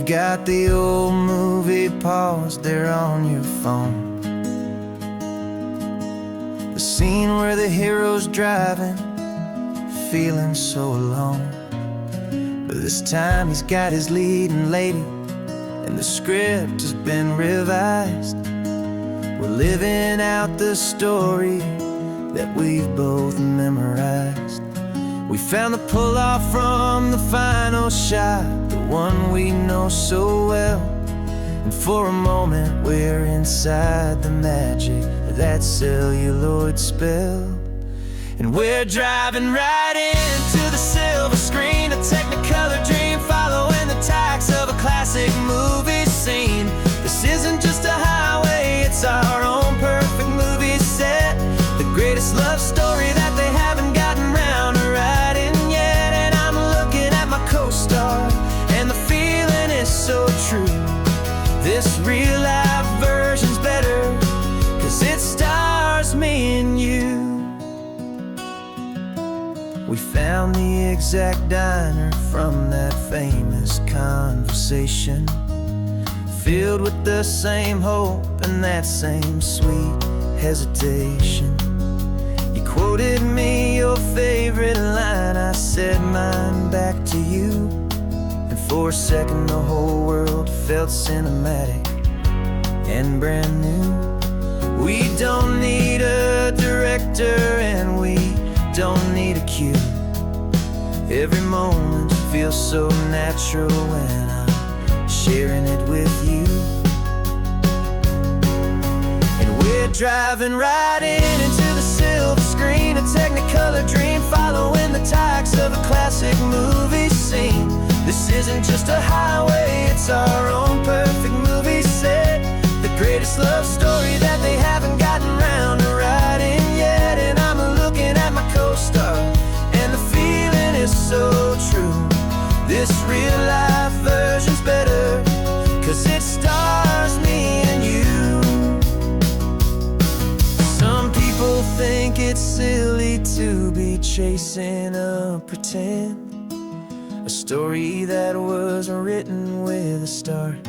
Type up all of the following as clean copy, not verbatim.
You've got the old movie paused there on your phone, the scene where the hero's driving, feeling so alone. But this time he's got his leading lady, and the script has been revised. We're living out the story that we've both memorized. We found the pull-off from the final shot, the one we know so well. And for a moment we're inside the magic of that celluloid spell. And we're driving right into the silver screen, a technicolor dream following the tacks of a classic movie scene. This isn't just a highway, it's our own perfect movie set, the greatest love story that they haven't gotten round to writing yet. And I'm looking at my co-star, and the feeling is so true. This real life version's better, 'cause it stars me and you. We found the exact diner from that famous conversation, filled with the same hope and that same sweet hesitation. You quoted me your favorite line, I said mine back to you. And for a second the whole world felt cinematic and brand new. We don't need a director and we don't need a cue. Every moment feels so natural when I'm sharing it with you. And we're driving right into the silver screen, a technicolor dream following the tacks of a classic movie scene. This isn't just a highway, it's our own perfect movie set, the greatest love story that they haven't gotten round to writing yet. And I'm looking at my co-star, and the feeling is so true. This real life version's better, 'cause it stars me and you. Some people think it's silly to be chasing a pretend, a story that was written with a start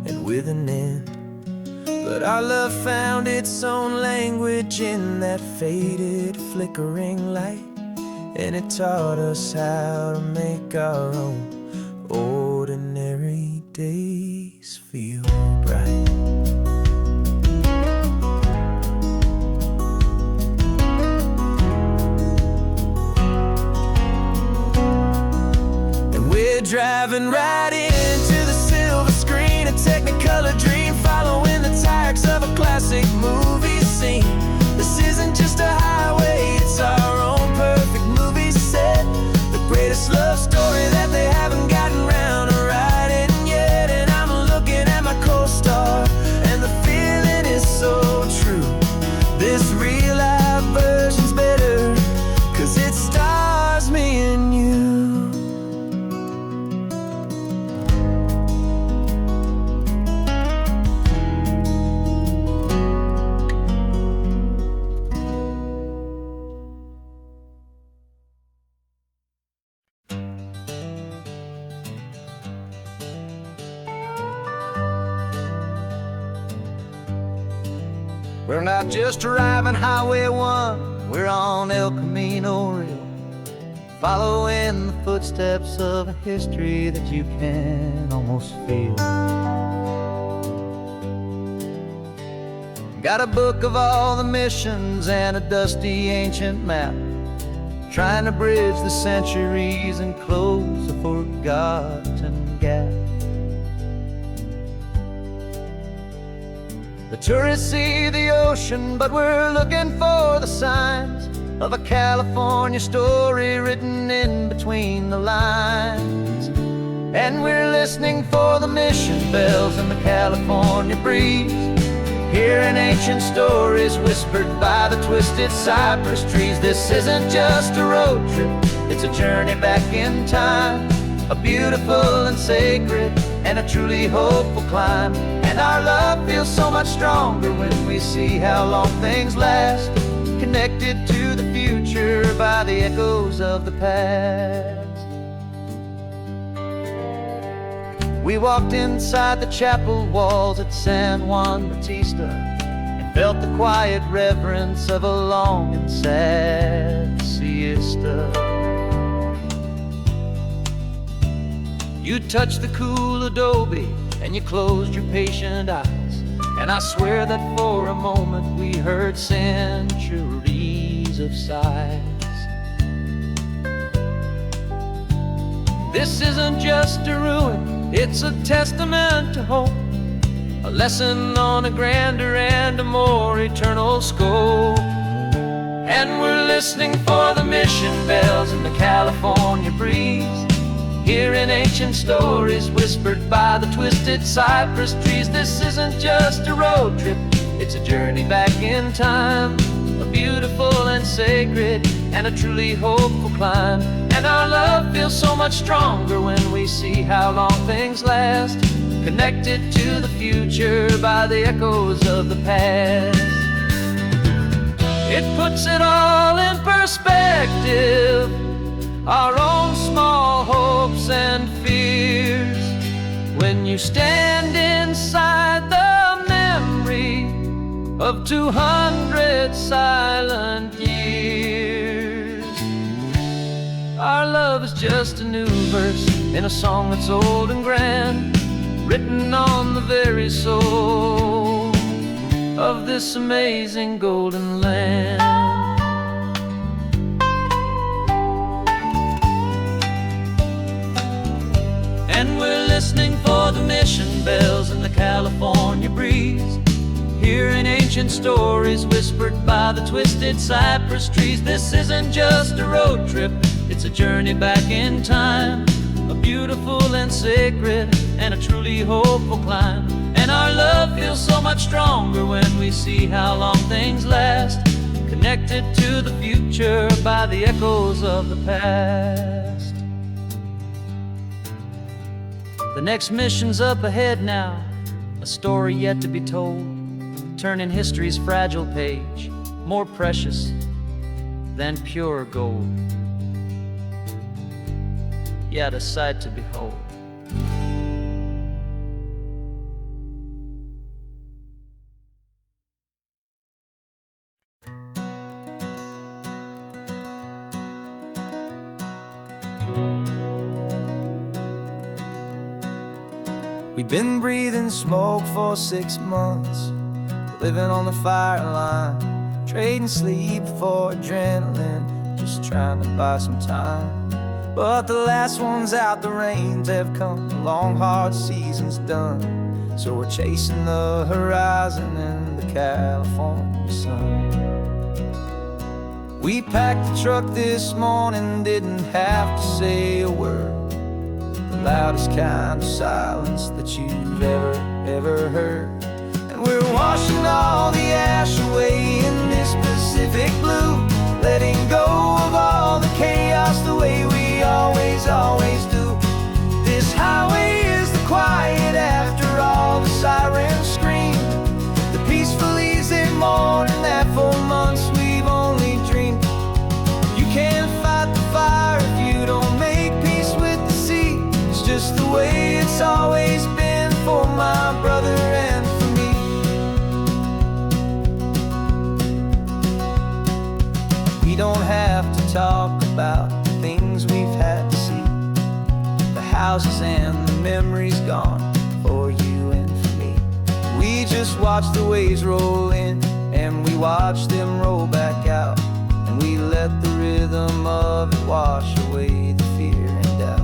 and with an end. But our love found its own language in that faded, flickering light, and it taught us how to make our own ordinary days feel bright. And we're driving right into the silver screen, a technicolor dream following the tacks of a classic movie scene. This isn't just a highway, it's our own perfect movie set, the greatest love story that they haven't gotten round to writing yet. And I'm looking at my co-star, and the feeling is so true. This real life version's better, 'cause it stars me and you. We're not just driving Highway 1, we're on El Camino Real, following the footsteps of a history that you can almost feel. Got a book of all the missions and a dusty ancient map, trying to bridge the centuries and close a forgotten gap. The tourists see the ocean, but we're looking for the signs of a California story written in between the lines. And we're listening for the mission bells in the California breeze, hearing ancient stories whispered by the twisted cypress trees. This isn't just a road trip, it's a journey back in time, a beautiful and sacred and a truly hopeful climb. And our love feels so much stronger when we see how long things last, connected to the future by the echoes of the past. We walked inside the chapel walls at San Juan Bautista and felt the quiet reverence of a long and sad siesta. You touched the cool adobe and you closed your patient eyes, and I swear that for a moment we heard centuries of sighs. This isn't just a ruin, it's a testament to hope, a lesson on a grander and a more eternal scope. And we're listening for the mission bells in the California breeze, hearing ancient stories whispered by the twisted cypress trees. This isn't just a road trip, it's a journey back in time, a beautiful and sacred and a truly hopeful climb. And our love feels so much stronger when we see how long things last, connected to the future by the echoes of the past. It puts it all in perspective, our own small hopes and fears, when you stand inside the memory of 200 silent years. Our love is just a new verse in a song that's old and grand, written on the very soul of this amazing golden land. And we're listening for the mission bells in the California breeze, hearing ancient stories whispered by the twisted cypress trees. This isn't just a road trip, it's a journey back in time, a beautiful and sacred and a truly hopeful climb. And our love feels so much stronger when we see how long things last, connected to the future by the echoes of the past. The next mission's up ahead now, a story yet to be told, turning history's fragile page more precious than pure gold. Yet a sight to behold. We've been breathing smoke for 6 months, living on the fire line, trading sleep for adrenaline, just trying to buy some time. But the last one's out, the rains have come, the long hard season's done, so we're chasing the horizon in the California sun. We packed the truck this morning, didn't have to say a word, the loudest kind of silence that you've ever heard. And we're washing all the ash away in this Pacific blue, letting go of all the chaos the way we always do. This highway is the quiet after all the sirens scream, the peaceful easy morning that for months we've only dreamed. You can't fight the fire if you don't make peace with the sea. It's just the way it's always been for my brother and for me. We don't have to talk about the things we've had to see, the houses and the memories gone for you and for me. We just watch the waves roll in and we watch them roll back out, and we let the rhythm of it wash away the fear and doubt.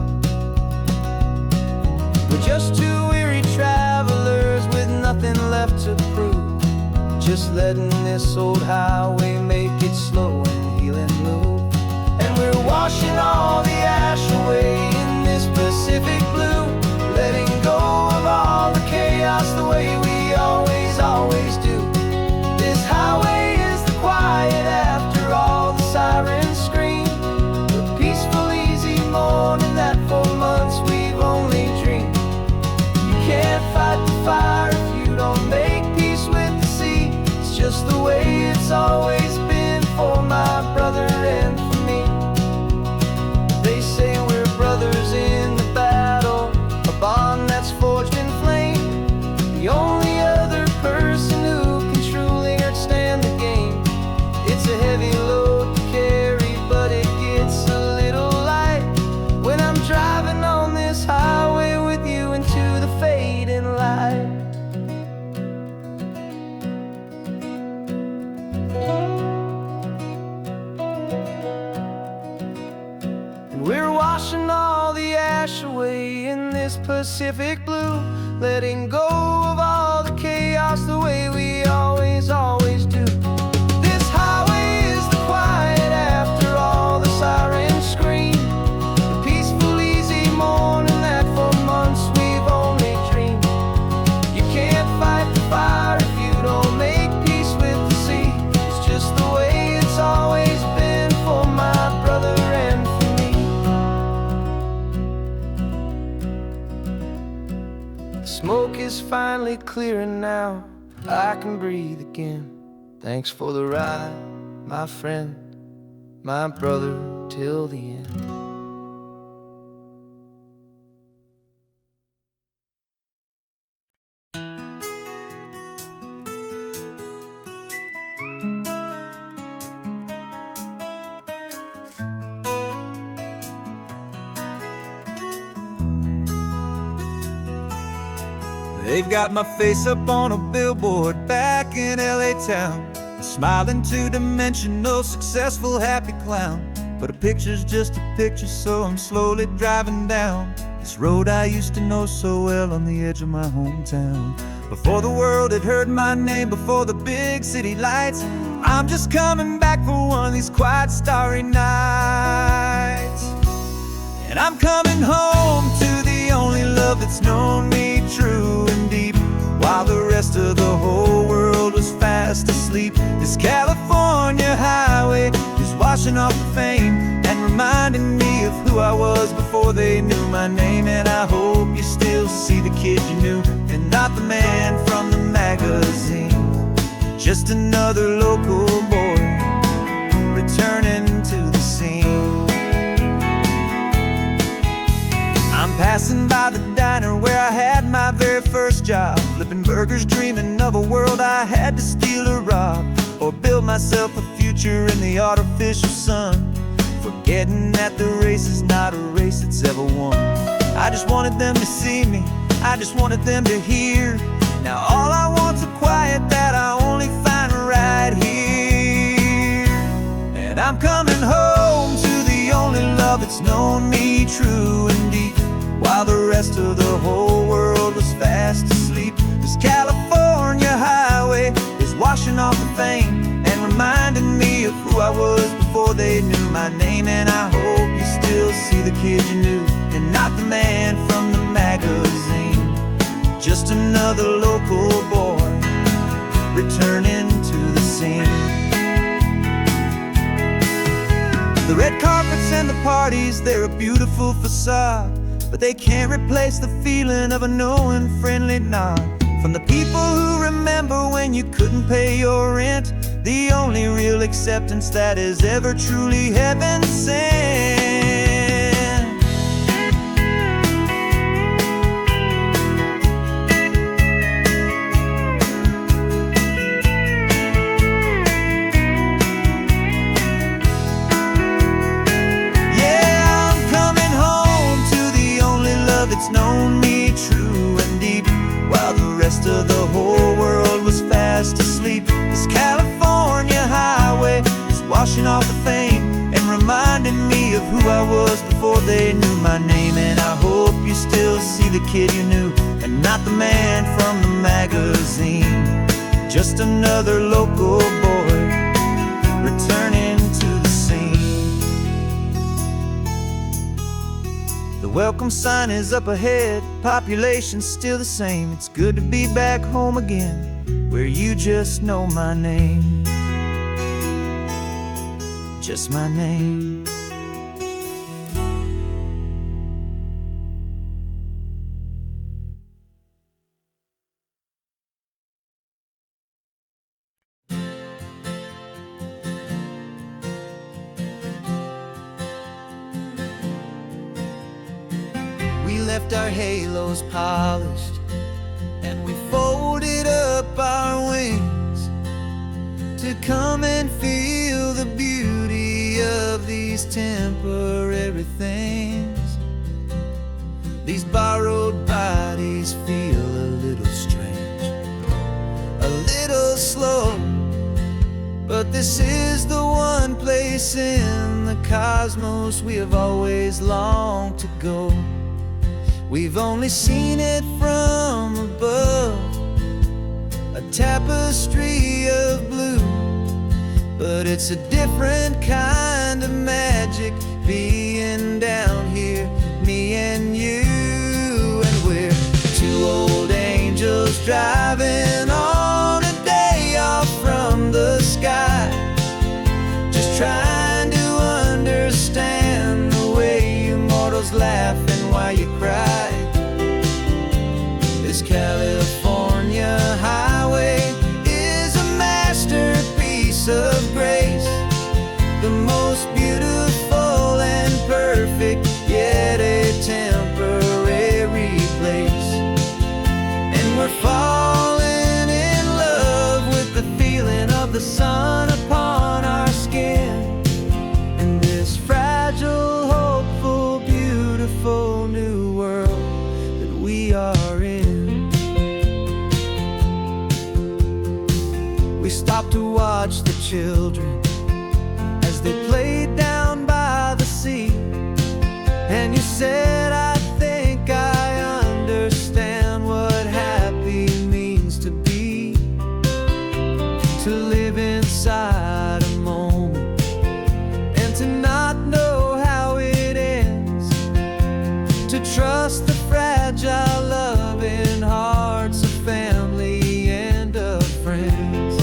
We're just two weary travelers with nothing left to prove, just letting this old highway make it slow and healing move. And we're washing all the ash away in this Pacific blue, letting go of all the chaos the way we always do. This highway is the quiet after all the sirens scream, the peaceful easy morning that for months we've only dreamed. You can't fight the fire if you don't make peace with the sea. It's just the way it's always been for my brother and for me. They say we're brothers in the battle, a bond that's this Pacific blue, letting go of all the chaos the way we always do. This highway is the quiet after all the sirens scream, the peaceful, easy morning that for months we've only dreamed. You can't fight the fire if you don't make peace with the sea. It's just the way it's always been for my brother and for me. The smoke is finally clearing now, I can breathe again. Thanks for the ride, my friend, my brother, till the end. They've got my face up on a billboard back in LA town, a smiling two-dimensional, successful, happy clown. But a picture's just a picture, so I'm slowly driving down this road I used to know so well on the edge of my hometown. Before the world had heard my name, before the big city lights, I'm just coming back for one of these quiet, starry nights. And I'm coming home to the only love that's known me true and deep, while the rest of the whole world was fast asleep. This California highway is washing off the fame and reminding me of who I was before they knew my name. And I hope you still see the kid you knew, and not the man from the magazine. Just another local boy returning to the scene. I'm passing by the diner where I had my very first job, flipping burgers, dreaming of a world I had to steal or rob, or build myself a future in the artificial sun, forgetting that the race is not a race that's ever won. I just wanted them to see me, I just wanted them to hear. Now all I want's a quiet that I only find right here. And I'm coming home to the only love that's known me true and deep, while the rest of the whole world was fast asleep. This California highway is washing off the fame and reminding me of who I was before they knew my name. And I hope you still see the kid you knew, and not the man from the magazine. Just another local boy returning to the scene. The red carpets and the parties, they're a beautiful facade, but they can't replace the feeling of a knowing, friendly nod from the people who remember when you couldn't pay your rent. The only real acceptance that is ever truly heaven sent. Yeah, I'm coming home to the only love that's known me true and deep, while the rest of the whole world was fast asleep. This California highway is washing off the fame and reminding me of who I was before they knew my name. And I hope you still see the kid you knew, and not the man from the magazine. Just another local boy returning to the scene. The welcome sign is up ahead, population's still the same. It's good to be back home again, where you just know my name. Just my name. We left our halos polished, and we folded up our wings to come and feel the beauty of these temporary things. These borrowed bodies feel a little strange, a little slow, but this is the one place in the cosmos we have always longed to go, We've only seen it from above, a tapestry of blue. But it's a different kind of magic being down here, me and you. And we're two old angels driving on a day off from the sky, just trying to understand the way you mortals laugh and why you cry. This California highway is a masterpiece of grace, the most beautiful and perfect, yet a temporary place. And we're falling in love with the feeling of the sun upon our skin, in this fragile, hopeful, beautiful new world that we are in. We stopped to watch the children as they played down by the sea, and you said, I think I understand what happy means to be, to live inside a moment and to not know how it ends, to trust the fragile loving hearts of family and of friends,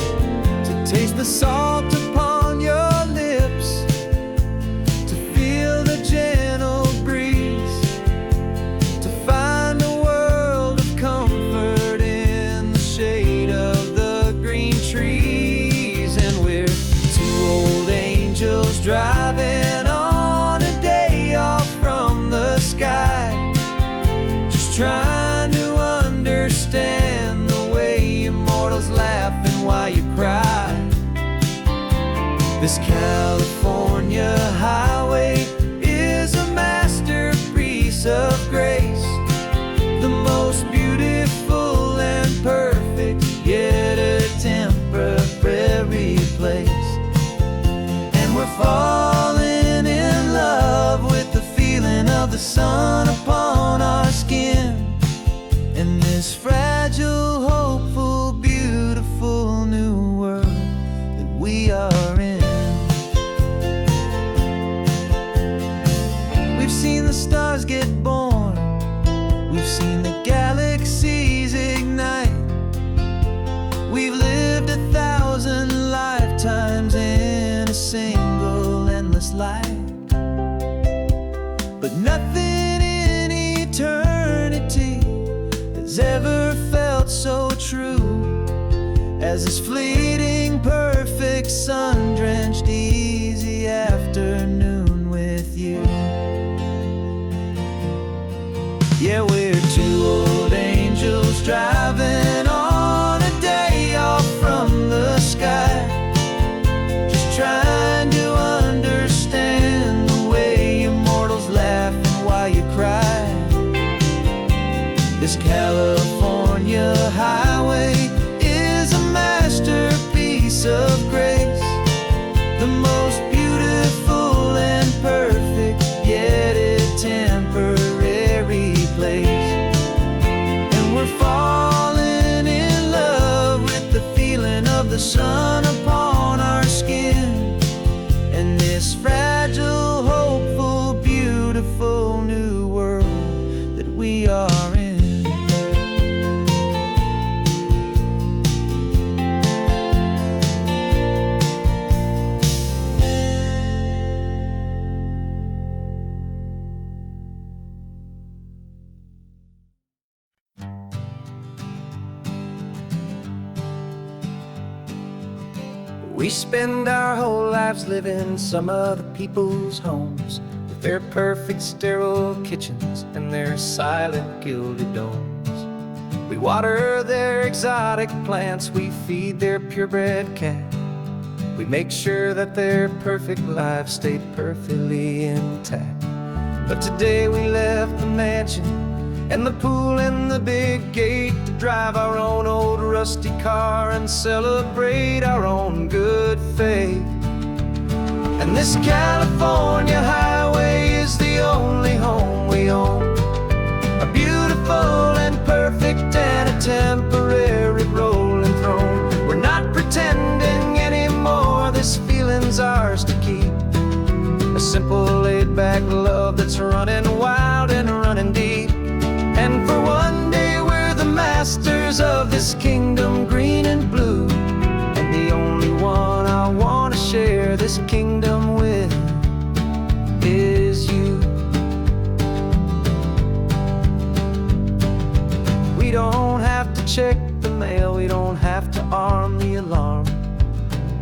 to taste the salt upon your lips, to feel the gentle breeze, to find a world of comfort in the shade of the green trees. And we're two old angels driving on a day off from the sky, just trying to understand the way immortals laugh and why you cry. This California highway is a masterpiece of grace, the most beautiful and perfect, yet a temporary place. And we're falling in love with the feeling of the sun upon our skin, in this fragile, hopeful, beautiful new world that we are in. We've seen the stars get born, we've seen the galaxies ignite, we've lived 1,000 lifetimes in a single endless life. But nothing in eternity has ever felt so true as this fleeting, perfect, sun-drenched, easy afternoon with you. Yeah, we're two old angels driving on a day off from the sky, just trying to understand the way immortals laugh and why you cry. This California highway is a masterpiece of grace, the most beautiful and perfect, yet a temporary place. And we're falling in love with the feeling of the sun upon our skin, in this fragile, hopeful, beautiful new world that we are in. We spend our whole lives living some other people's homes, with their perfect sterile kitchens and their silent gilded domes. We water their exotic plants, we feed their purebred cat, we make sure that their perfect lives stayed perfectly intact. But today we left the mansion and the pool and the big gate to drive our own old rusty car and celebrate our own good faith. And this California highway is the only home we own, a beautiful beautiful and perfect and a temporary rolling throne. We're not pretending anymore, this feeling's ours to keep. A simple laid-back love that's running wild and running deep. And for one day we're the masters of this kingdom, green and blue. And the only one I want to share this kingdom with is you. We don't have to check the mail, we don't have to arm the alarm.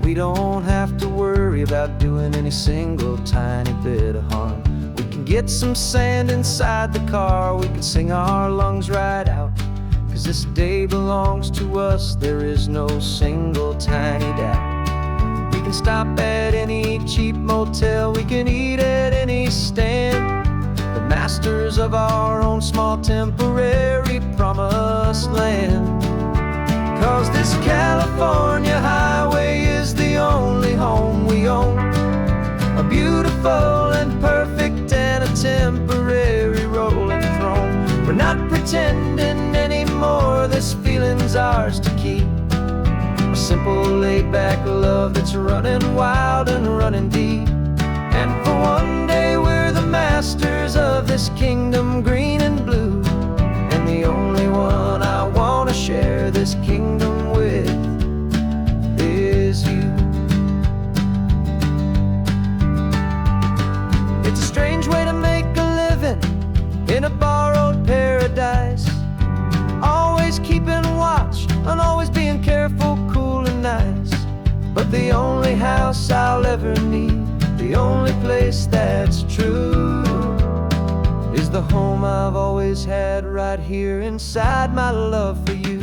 We don't have to worry about doing any single tiny bit of harm. We can get some sand inside the car, we can sing our lungs right out. 'Cause this day belongs to us, there is no single tiny doubt. We can stop at any cheap motel, we can eat at any stand. The masters of our own small temporary promised land. 'Cause this California highway is the only home we own. A beautiful and perfect and a temporary rolling throne. We're not pretending anymore, this feeling's ours to keep. A simple laid-back love that's running wild and running deep. And for one day we're the masters of this kingdom, green and blue. And the only one I want to share this kingdom with is you. It's a strange way to make a living in a borrowed paradise. Always keeping watch and always being careful, cool and nice. But the only house I'll ever need, the only place that's true, is the home I've always had right here inside my love for you.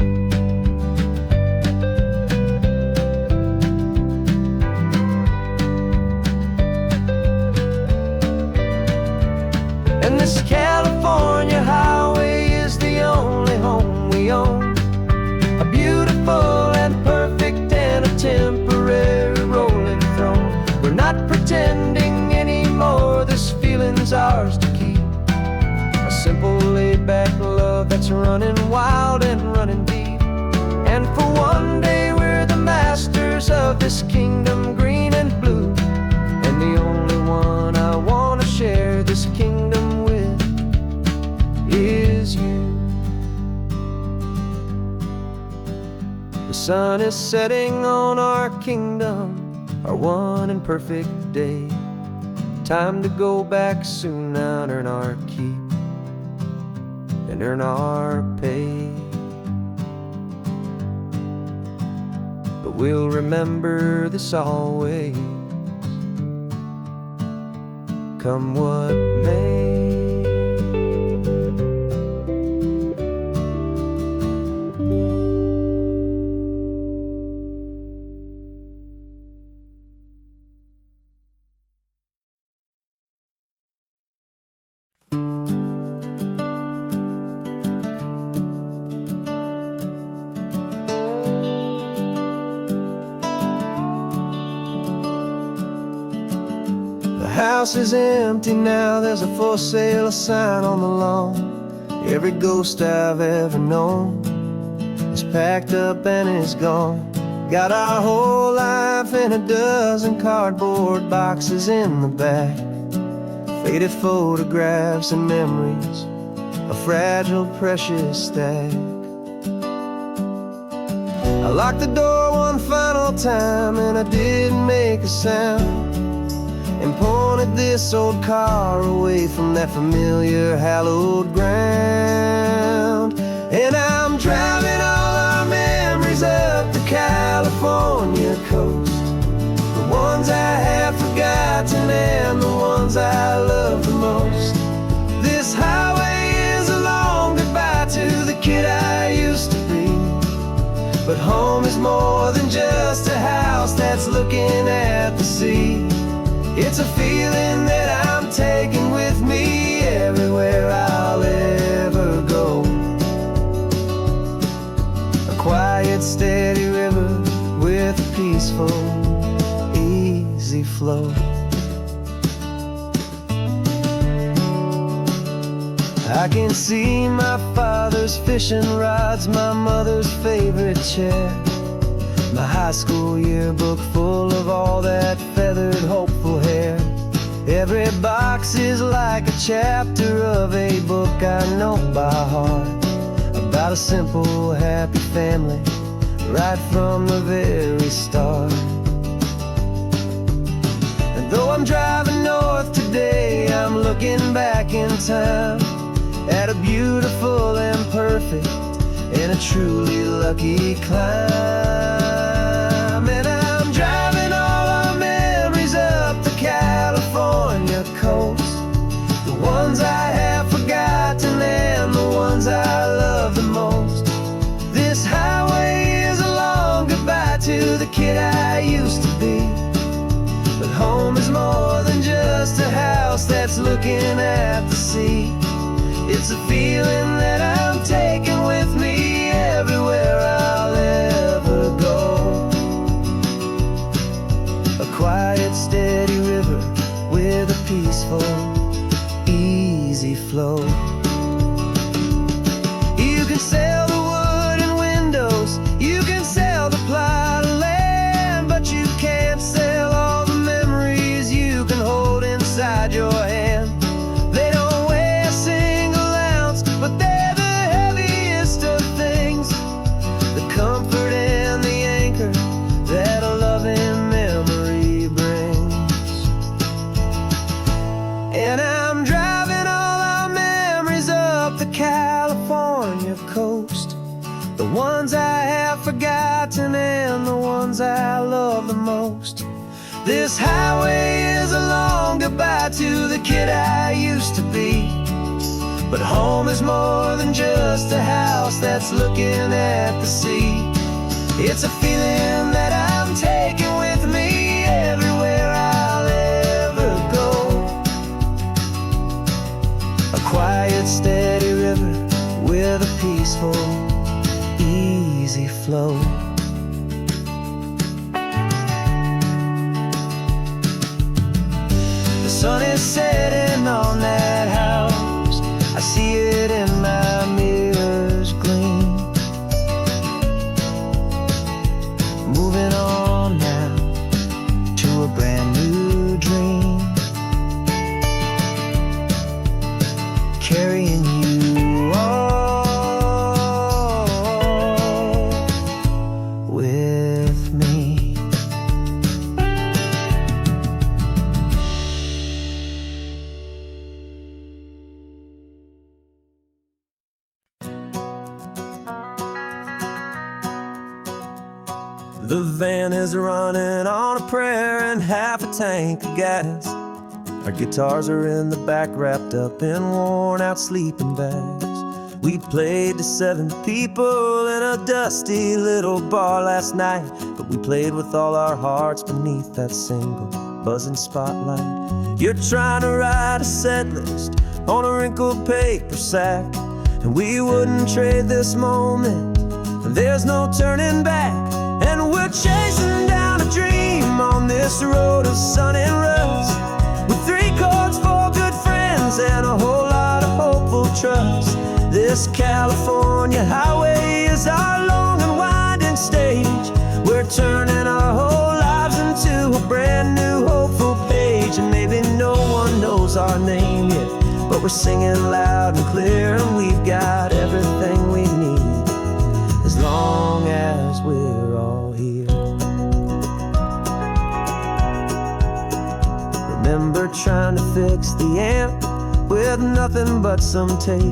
And this California highway is the only home we own. A beautiful and perfect and a temporary rolling throne. We're not pretending anymore, this feeling's ours to keep. A simple laid-back love that's running wild and running deep. And for one day we're the masters of this kingdom, green and blue. And the only one I want to share this kingdom with is you. The sun is setting on our kingdom, our one and perfect day. Time to go back soon now and earn our keep and earn our pay. But we'll remember this always, come what may. The house is empty now, there's a for sale sign on the lawn. Every ghost I've ever known is packed up and is gone. Got our whole life in a dozen cardboard boxes in the back. Faded photographs and memories, a fragile, precious stack. I locked the door one final time and I didn't make a sound, and pointed this old car away from that familiar hallowed ground. And I'm driving all our memories up the California coast, the ones I have forgotten and the ones I love the most. This highway is a long goodbye to the kid I used to be, but home is more than just a house that's looking at the sea. It's a feeling that I'm taking with me everywhere I'll ever go. A quiet, steady river with a peaceful, easy flow. I can see my father father's fishing rods, my mother's favorite chair, my high school yearbook full of all that feathered, hopeful hair. Every box is like a chapter of a book I know by heart, about a simple, happy family, right from the very start. And though I'm driving north today, I'm looking back in time at a beautiful and perfect and a truly lucky climb. And I'm driving all our memories up the California coast, the ones I have forgotten and the ones I love the most. This highway is a long goodbye to the kid I used to be, but home is more than just a house that's looking at the sea. It's a feeling that I'm taking with me everywhere I'll ever go. A quiet, steady river with a peaceful, easy flow. You can sail the wooden windows, you can sail the plot of land, but you can't sail all the memories you can hold inside your hand. They don't weigh a single ounce, but they're the heaviest of things, the comfort and the anchor that a loving memory brings. And I'm driving all our memories up the California coast, the ones I have forgotten and the ones I love the most. This highway is a long goodbye to the kid I used to be, but home is more than just a house that's looking at the sea. It's a feeling that I'm taking with me everywhere I'll ever go. A quiet, steady river with a peaceful, easy flow. The sun is setting on that house, I see it in my mirror's gleam. Moving on now to a brand new dream, carrying you all with me. The van is running on a prayer and half a tank of gas. Our guitars are in the back, wrapped up in worn-out sleeping bags. We played to 7 people in a dusty little bar last night, but we played with all our hearts beneath that single buzzing spotlight. You're trying to write a set list on a wrinkled paper sack, and we wouldn't trade this moment. There's no turning back. And we're chasing down a dream on this road of sun and rust, with 3 chords, 4 good friends, and a whole lot of hopeful trust. This California highway is our long and winding stage. We're turning our whole lives into a brand new hopeful page. And maybe no one knows our name yet, but we're singing loud and clear, and we've got everything we need as long as we're all here. Remember trying to fix the amp with nothing but some tape,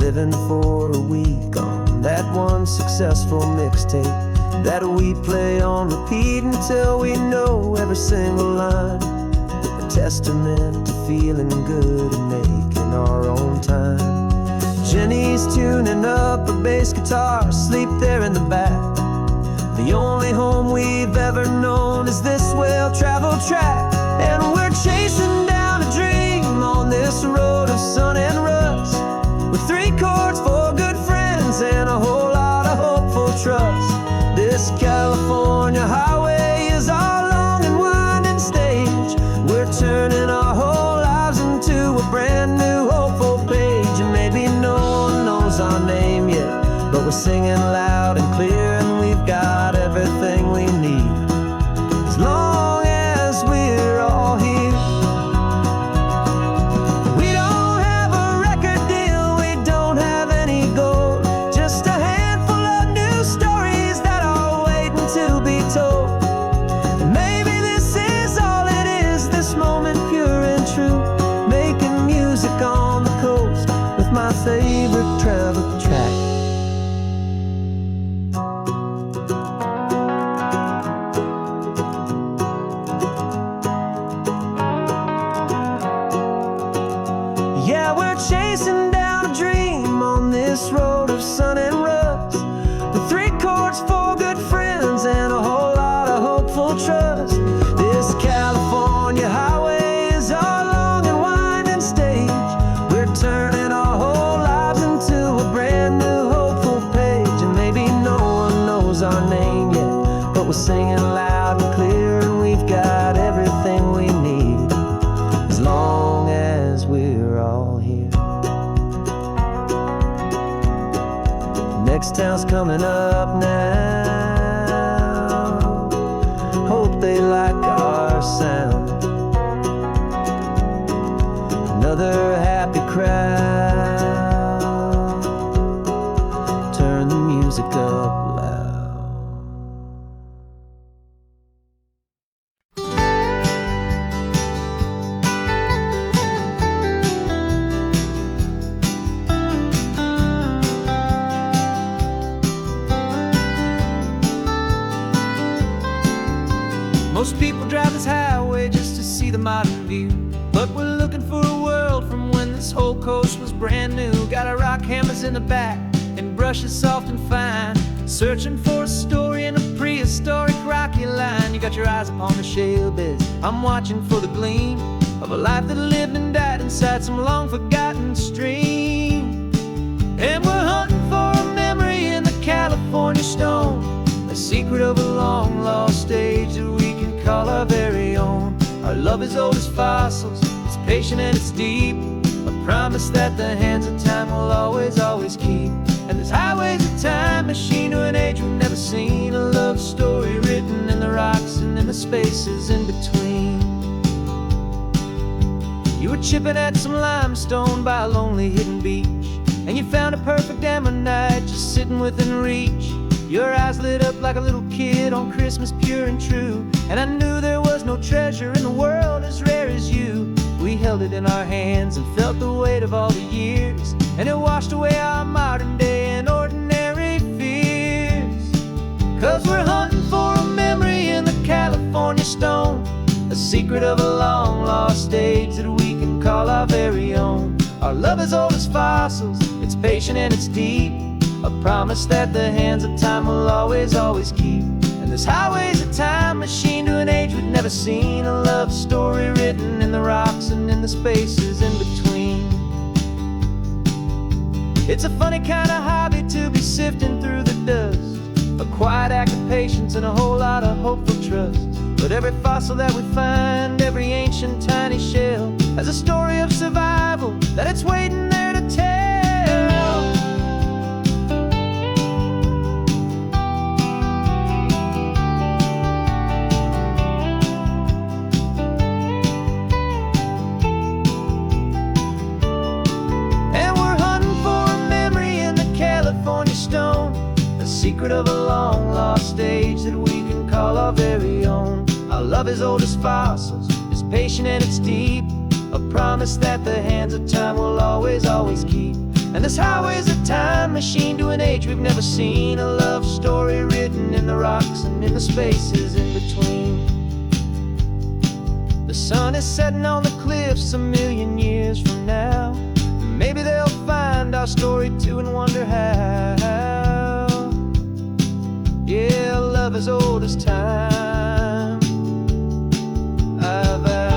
living for a week on that one successful mixtape that we play on repeat until we know every single line. A testament to feeling good and making our own time. Jenny's tuning up a bass guitar, asleep there in the back. The only home we've ever known is this well-traveled track. And we're chasing down a dream on this road of sun and rust, with 3 chords, 4 good friends, and a whole lot of hopeful trust. This California highway is our long and winding stage. We're turning our whole lives into a brand new hopeful page. And maybe no one knows our but we're singing loud and clear, and we've got everything we need as long as we're all here. Next town's coming up now. Hope they like our sound. Another happy crowd. Turn the music up loud. Most people drive this highway just to see the modern view, but we're looking for a world from when this whole coast was brand new. Got our rock hammers in the back and brushes soft and fine, searching for a story in a prehistoric rocky line. You got your eyes upon the shale beds, I'm watching for the gleam of a life that lived and died inside some long forgotten stream. And we're hunting for a memory in the California stone, a secret of a long lost age that we can call our very own. Our love is old as fossils, it's patient and it's deep, a promise that the hands of time will always, always keep. And this highway's a time machine to an age we've never seen, a love story written in the rocks and in the spaces in between. You were chipping at some limestone by a lonely hidden beach, and you found a perfect ammonite just sitting within reach. Your eyes lit up like a little kid on Christmas, pure and true, and I knew there was no treasure in the world as rare as you. We held it in our hands and felt the weight of all the years, and it washed away our modern day and ordinary fears. 'Cause we're hunting for a memory in the California stone, a secret of a long lost age that we can call our very own. Our love is old as fossils, it's patient and it's deep, a promise that the hands of time will always, always keep. And this highway's a time machine to an age we've never seen, a love story written in the rocks and in the spaces in between. It's a funny kind of hobby to be sifting through the dust, a quiet act of patience and a whole lot of hopeful trust. But every fossil that we find, every ancient tiny shell, has a story of survival that it's waiting there to tell. Secret of a long lost age that we can call our very own. Our love is old as fossils, it's patient and it's deep, a promise that the hands of time will always, always keep. And this highway's a time machine to an age we've never seen, a love story written in the rocks and in the spaces in between. The sun is setting on the cliffs a million years from now, maybe they'll find our story too and wonder how. Yeah, love as old as time, I vow.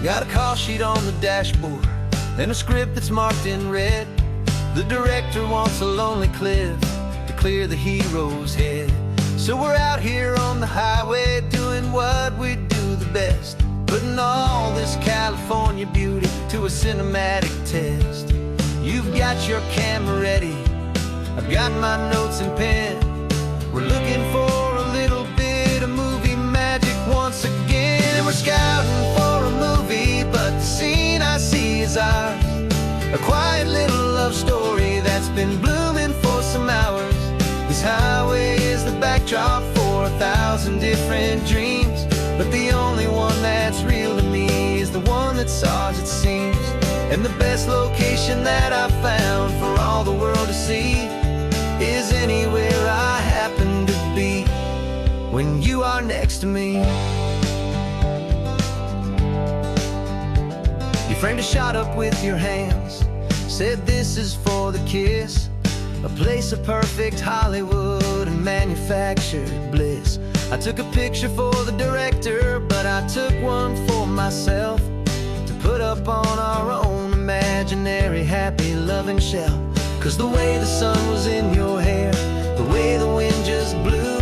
Got a call sheet on the dashboard and a script that's marked in red. The director wants a lonely cliff to clear the hero's head. So we're out here on the highway doing what we do the best, putting all this California beauty to a cinematic test. You've got your camera ready, I've got my notes and pen. We're looking for a little bit of movie magic once again, and we're scouting for a movie, but the scene I see is ours. A quiet little love story that's been blooming for some hours. This highway is the backdrop for 1,000 different dreams, but the only one that's real to me is the one that's ours, it seems. And the best location that I've found for all the world to see is anywhere I have are next to me. You framed a shot up with your hands, said this is for the kiss, a place of perfect Hollywood and manufactured bliss. I took a picture for the director, but I took one for myself to put up on our own imaginary happy loving shelf. 'Cause the way the sun was in your hair, the way the wind just blew,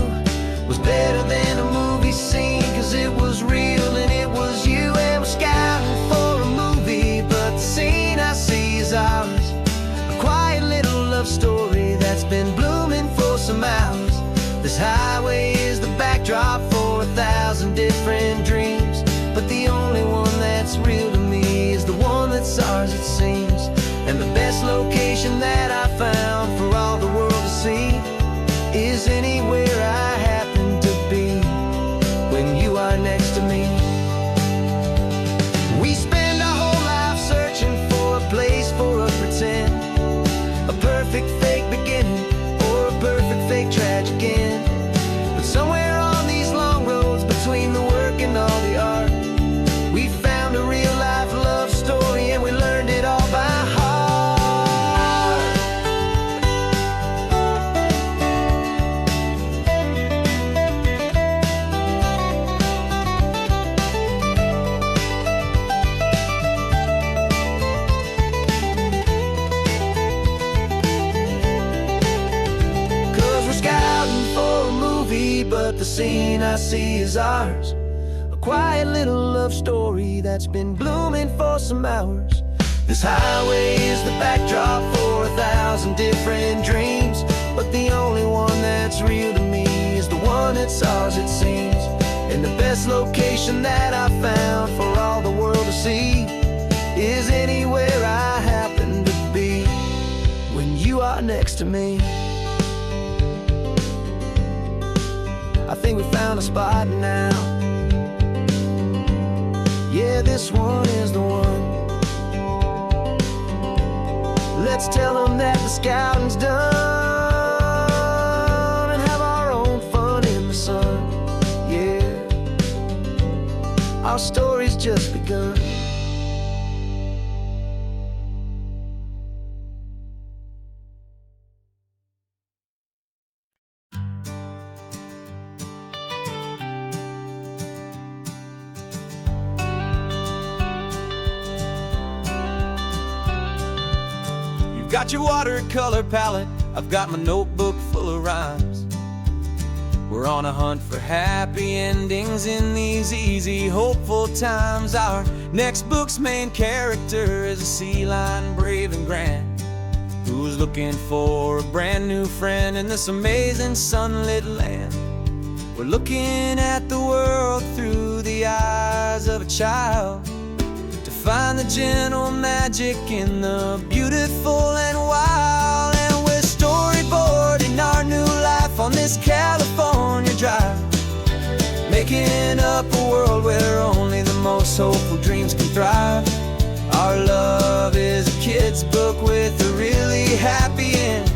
was better than a movie scene. 'Cause it was real and it was you, and we're scouting for a movie, but the scene I see is ours. A quiet little love story that's been blooming for some hours. This highway is the backdrop for 1,000 different dreams, but the only one that's real to me is the one that's ours, it seems. And the best location that I found for all the world to see is anywhere I happen to be when you are next to me. We spend our whole life searching for a place for a pretend, a perfect fake beginning or a perfect fake tragic end. But somewhere on these long roads between the work and all the art, we found a real life love story, and we learned it all by heart. 'Cause we're scouting for a movie, but the scene I see is ours. A quiet little love story that's been blooming for some hours. This highway is the backdrop for 1,000 different dreams, but the only one that's real to me is the one that's ours, it seems. And the best location that I found for all the world to see is anywhere I happen to be when you are next to me. I think we found a spot now. Yeah, this one is the one. Let's tell them that the scouting's done and have our own fun in the sun. Yeah, our story's just begun. Got your watercolor palette, I've got my notebook full of rhymes. We're on a hunt for happy endings in these easy, hopeful times. Our next book's main character is a sea lion, brave and grand, who's looking for a brand new friend in this amazing sunlit land. We're looking at the world through the eyes of a child, find the gentle magic in the beautiful and wild. And we're storyboarding our new life on this California drive, making up a world where only the most hopeful dreams can thrive. Our love is a kid's book with a really happy end,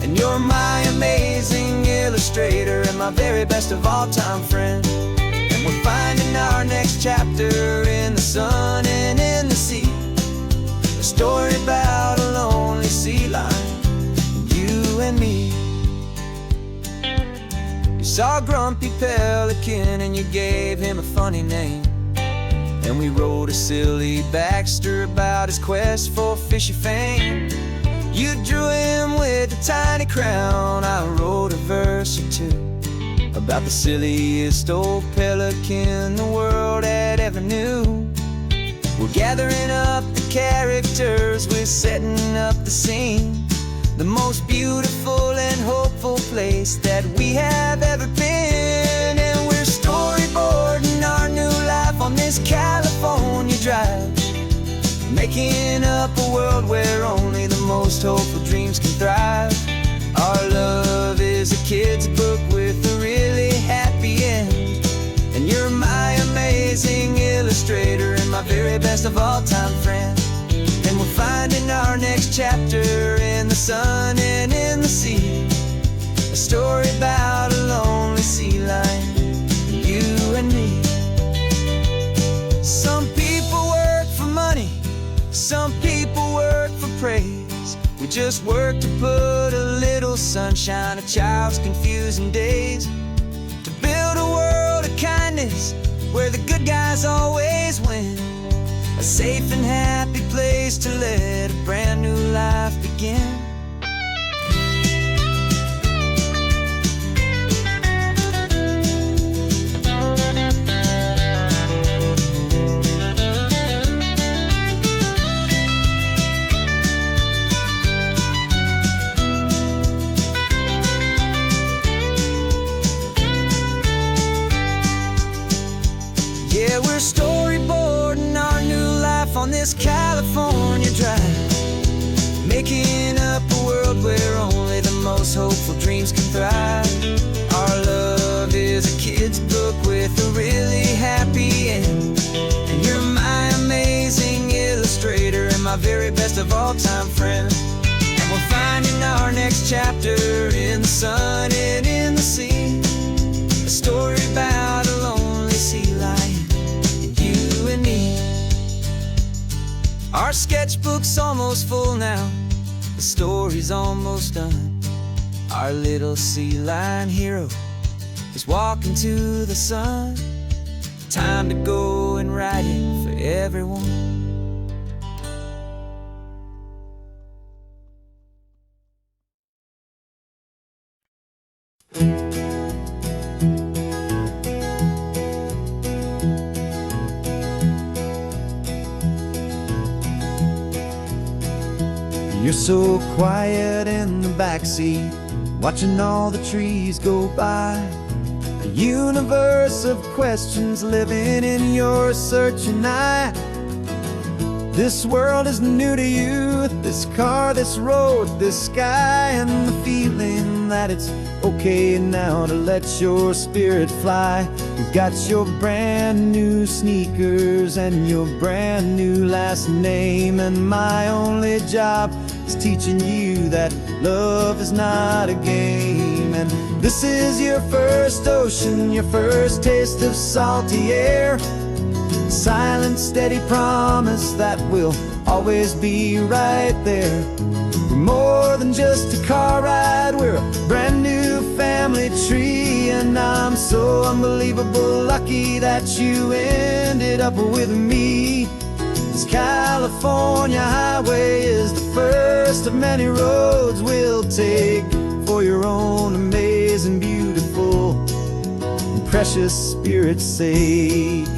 and you're my amazing illustrator and my very best of all time friend. We're finding our next chapter in the sun and in the sea, a story about a lonely sea lion, you and me. You saw a grumpy pelican and you gave him a funny name, and we wrote a silly Baxter about his quest for fishy fame. You drew him with a tiny crown, I wrote a verse or two about the silliest old pelican the world had ever knew. We're gathering up the characters, we're setting up the scene, the most beautiful and hopeful place that we have ever been. And we're storyboarding our new life on this California drive, making up a world where only the most hopeful dreams can thrive. Our love is a kid's book with a really happy end, and you're my amazing illustrator and my very best of all time friend. And we're finding our next chapter in the sun and in the sea, a story about a lonely sea lion, just work to put a little sunshine, a child's confusing days, to build a world of kindness where the good guys always win. A safe and happy place to let a brand new life begin. Yeah, we're storyboarding our new life on this California drive, making up a world where only the most hopeful dreams can thrive. Our love is a kid's book with a really happy end, and you're my amazing illustrator and my very best of all-time friend. And we're finding our next chapter in the sun and in the sea, a story about a lonely sea lion, you and me. Our sketchbook's almost full now, the story's almost done. Our little sea lion hero is walking to the sun. Time to go and write it for everyone. You're so quiet in the backseat, watching all the trees go by. A universe of questions living in your searching eye. This world is new to you, this car, this road, this sky, and the feeling that it's okay now to let your spirit fly. You've got your brand new sneakers and your brand new last name, and my only job is teaching you that love is not a game. And this is your first ocean, your first taste of salty air, silent, steady promise that we'll always be right there. We're more than just a car ride, we're a brand new family tree, and I'm so unbelievable lucky that you ended up with me. This California highway is the first of many roads we'll take for your own amazing, beautiful, and precious spirit's sake.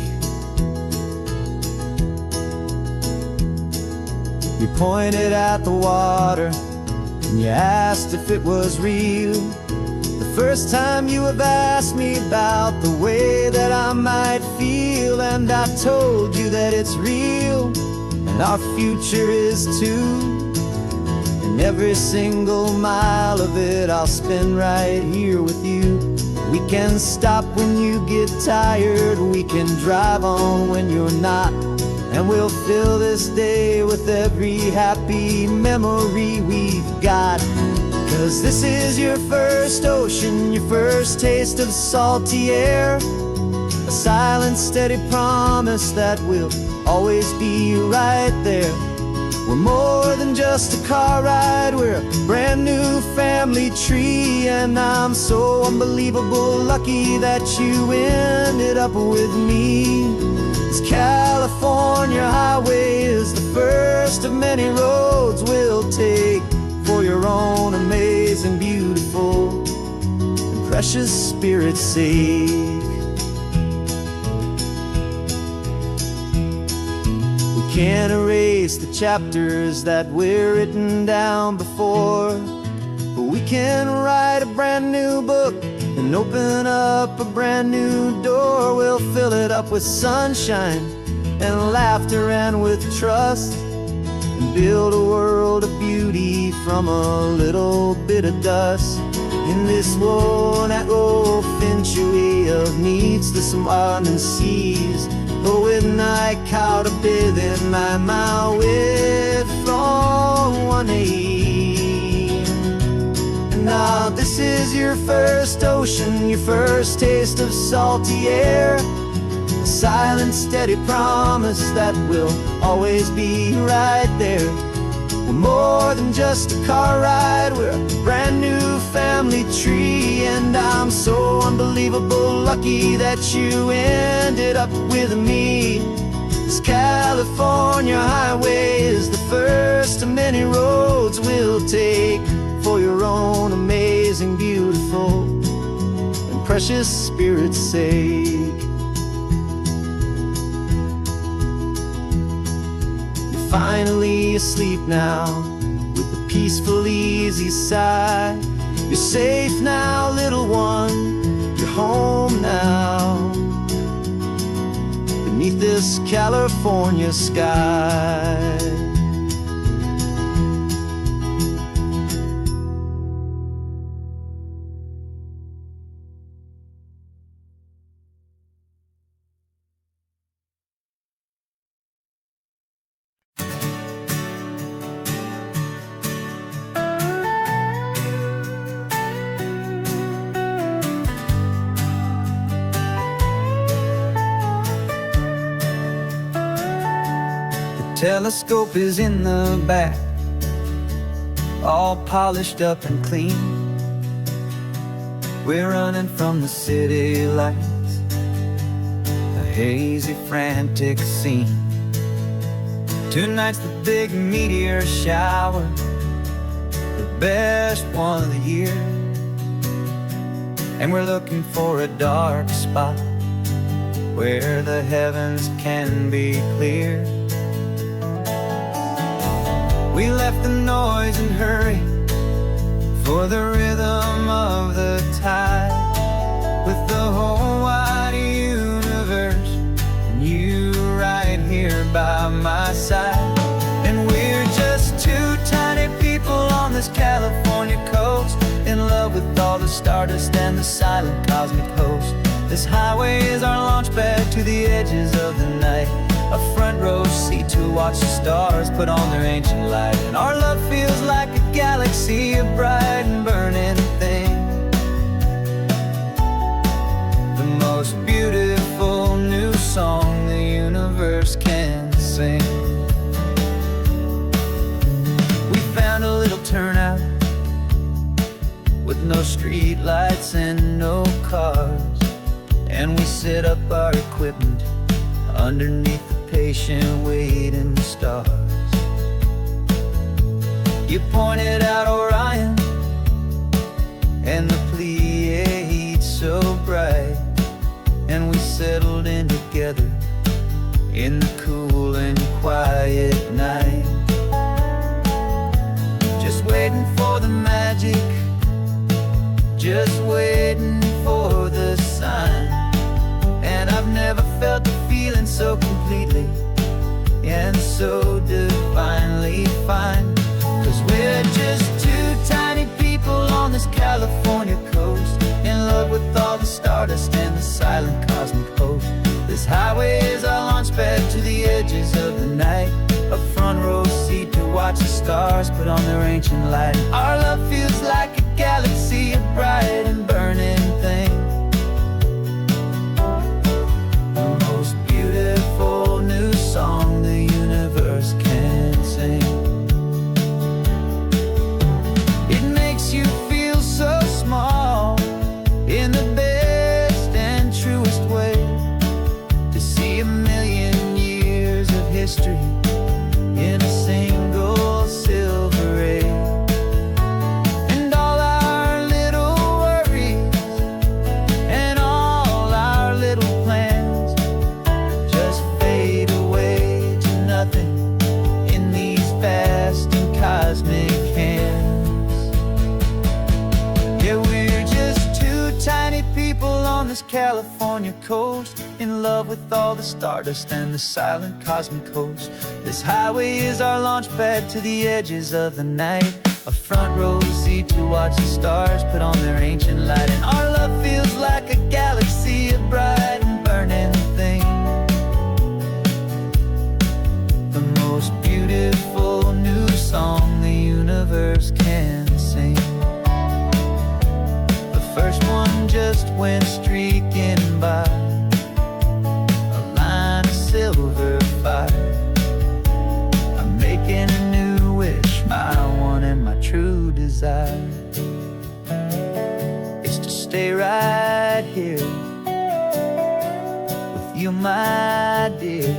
You pointed at the water and you asked if it was real. The first time you have asked me about the way that I might feel, and I told you that it's real and our future is too. And every single mile of it I'll spend right here with you. We can stop when you get tired, we can drive on when you're not, and we'll fill this day with every happy memory we've got. 'Cause this is your first ocean, your first taste of salty air, a silent, steady promise that we'll always be right there. We're more than just a car ride, we're a brand new family tree, and I'm so unbelievable lucky that you ended up with me. This California highway is the first of many roads we'll take for your own amazing, beautiful, and precious spirit's sake. We can't erase the chapters that we're written down before, but we can write a brand new book and open up a brand new door. We'll fill it up with sunshine and laughter and with trust, and build a world of beauty from a little bit of dust. In this world that finchuí of needs the sun and seas, but with night caught a bit in my way from one aim. And now this is your first ocean, your first taste of salty air, a silent, steady promise that we'll always be right there. We're more than just a car ride, we're a brand new family tree. And I'm so unbelievable lucky that you ended up with me. This California highway is the first of many roads we'll take for your own amazing, beautiful, and precious spirit's sake. You're finally asleep now, with a peaceful, easy sigh. You're safe now, little one, you're home now, beneath this California sky. Telescope is in the back, all polished up and clean. We're running from the city lights, a hazy, frantic scene. Tonight's the big meteor shower, the best one of the year. And we're looking for a dark spot where the heavens can be clear. We left the noise and hurry for the rhythm of the tide, with the whole wide universe and you right here by my side. And we're just two tiny people on this California coast, in love with all the stardust and the silent cosmic host. This highway is our launch pad to the edges of the night, a front row seat to watch the stars put on their ancient light. And our love feels like a galaxy, a bright and burning thing, the most beautiful new song the universe can sing. We found a little turnout with no street lights and no cars, and we set up our equipment underneath the patient waiting stars. You pointed out Orion and the Pleiades so bright, and we settled in together in the cool and quiet night, just waiting for the magic, just waiting for the sign. And I've never felt the feeling so completely and so divinely fine. 'Cause we're just two tiny people on this California coast, in love with all the stardust and the silent cosmic host. This highway is our launch pad to the edges of the night, a front row seat to watch the stars put on their ancient light. Our love feels like a galaxy, a bright and burning thing, the most beautiful new song the universe can sing. It makes you feel so small in the best and truest way, to see a million years of history in a single silver ray. And all our little worries and all our little plans just fade away to nothing in these vast and cosmic hands. Yeah, we're just two tiny people on this California coast, in love with all the stardust and the silent cosmic host. This highway is our launch pad to the edges of the night, a front row seat to watch the stars put on their ancient light. And our love feels like a galaxy, a bright and burning thing, the most beautiful new song the universe can sing. The first one just went streaking by, a line of silver fire. I'm making a new wish inside is to stay right here with you, my dear.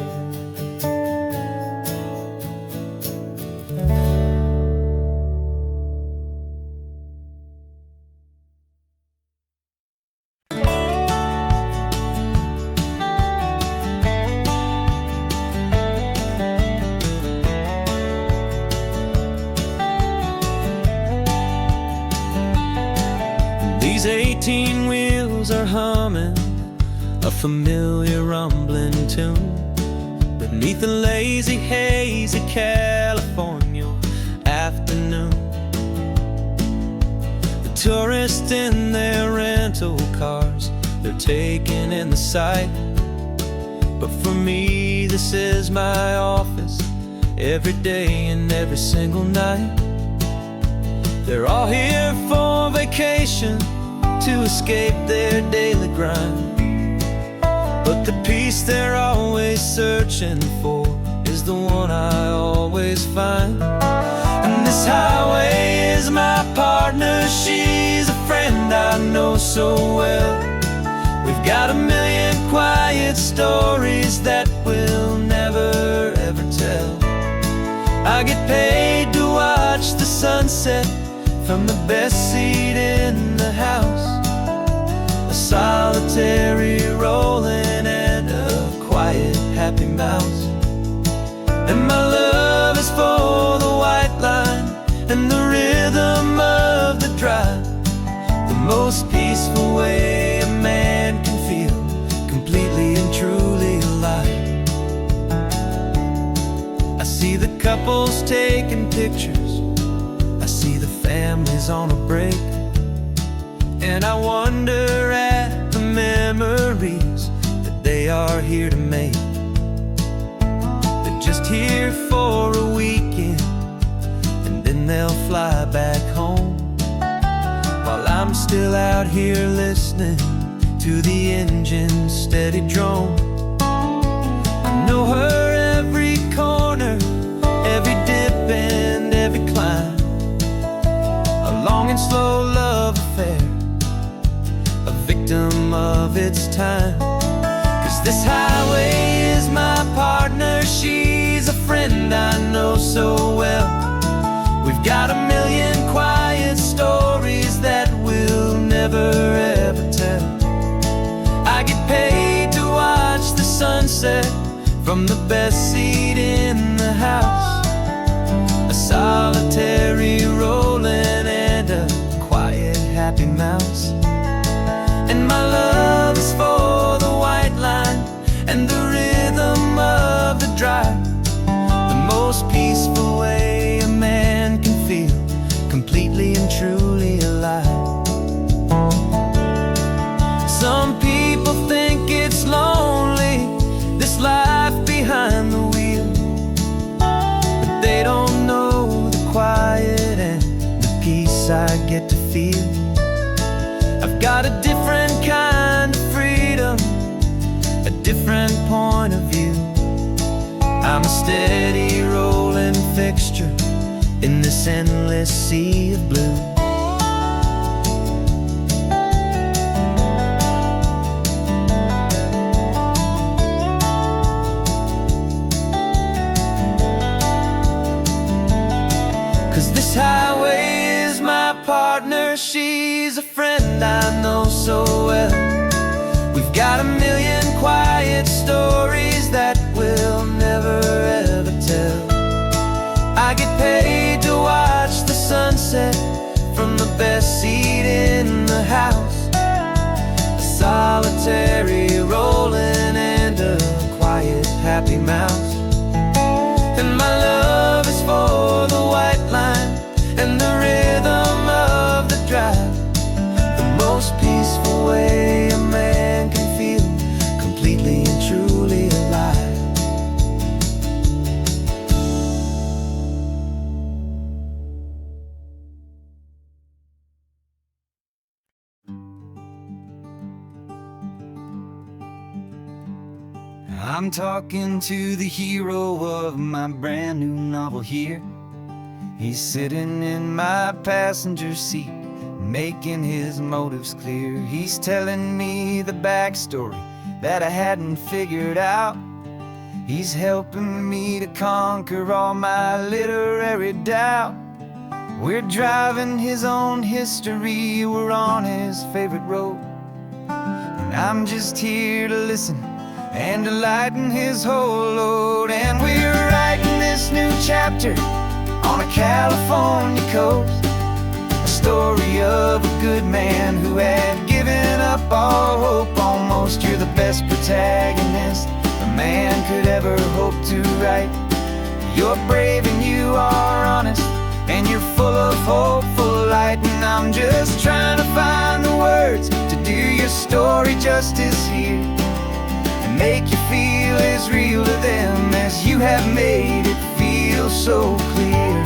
These 18 wheels are humming a familiar rumbling tune beneath the lazy haze of California afternoon. The tourists in their rental cars, they're taking in the sight. But for me, this is my office, every day and every single night. They're all here for vacation, to escape their daily grind. But the peace they're always searching for is the one I always find. And this highway is my partner, she's a friend I know so well. We've got a million quiet stories that we'll never ever tell. I get paid to watch the sunset from the best seat in the house, a solitary rolling and a quiet happy mouse. And my love is for the white line and the rhythm of the drive, the most peaceful way a man can feel completely and truly alive. I see the couples taking pictures, I see the families on a break, and I wonder at the memories that they are here to make. They're just here for a weekend, and then they'll fly back home, while I'm still out here listening to the engine's steady drone. I know her every corner, every dip and every climb, a long and slow love affair, a victim of its time. 'Cause this highway is my partner, she's a friend I know so well. We've got a million quiet stories that we'll never ever tell. I get paid to watch the sunset from the best seat in the house, a solitary rolling and a quiet happy mouse. And my love is for the white line and the rhythm of the drive, the most peaceful way a man can feel completely and truly alive. Some people think it's lonely, this life behind the wheel, but they don't know the quiet and the peace I get to feel. I've got a different kind of freedom, a different point of view. I'm a steady rolling fixture in this endless sea of blue. This highway is my partner, she's a friend I know so well. We've got a million quiet stories that we'll never ever tell. I get paid to watch the sunset from the best seat in the house, a solitary rolling and a quiet happy mouse. And my love is for the white line and the rhythm of the drive, the most peaceful way a man can feel completely and truly alive. I'm talking to the hero of my brand new novel here. He's sitting in my passenger seat, making his motives clear. He's telling me the backstory that I hadn't figured out. He's helping me to conquer all my literary doubt. We're driving his own history, we're on his favorite road, and I'm just here to listen and to lighten his whole load. And we're writing this new chapter on a California coast, a story of a good man who had given up all hope almost. You're the best protagonist a man could ever hope to write. You're brave and you are honest, and you're full of hopeful light. And I'm just trying to find the words to do your story justice here, and make you feel as real to them as you have made it feel so clear.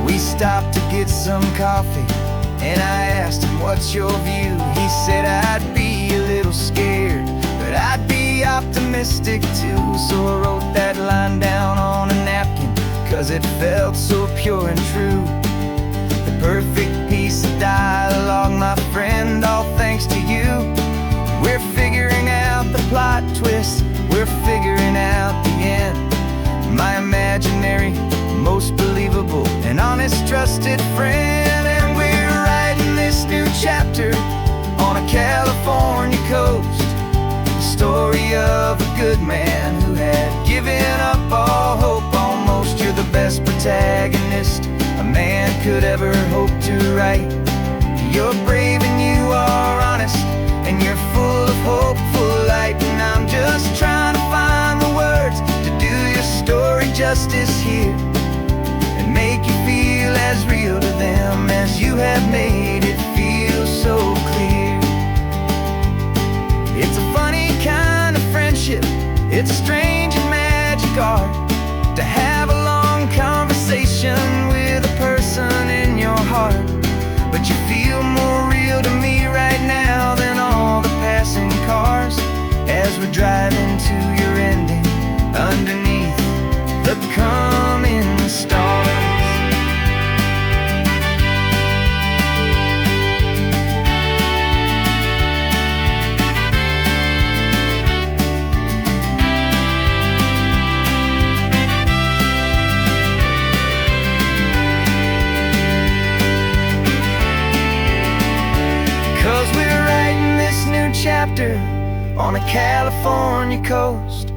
We stopped to get some coffee, and I asked him, what's your view? He said, I'd be a little scared, but I'd be optimistic too. So I wrote that line down on a napkin, 'cause it felt so pure and true. The perfect piece of dialogue, my friend, all thanks to you. We're figuring out the plot twist, we're figuring out the end. My imaginary, most believable and honest trusted friend. And we're writing this new chapter on a California coast, the story of a good man who had given up all hope almost. You're the best protagonist a man could ever hope to write. You're brave and you are honest, and you're full of hopeful light. And I'm just trying to find the words to do your story justice here, and make you feel as real to them as you have made it feel so clear. It's a funny kind of friendship, it's a strange and magic art to have a long conversation with a person in your heart. But you feel more real to me right now than all the passing cars, as we're driving to your ending underneath the coming stars. 'Cause we're writing this new chapter on a California coast,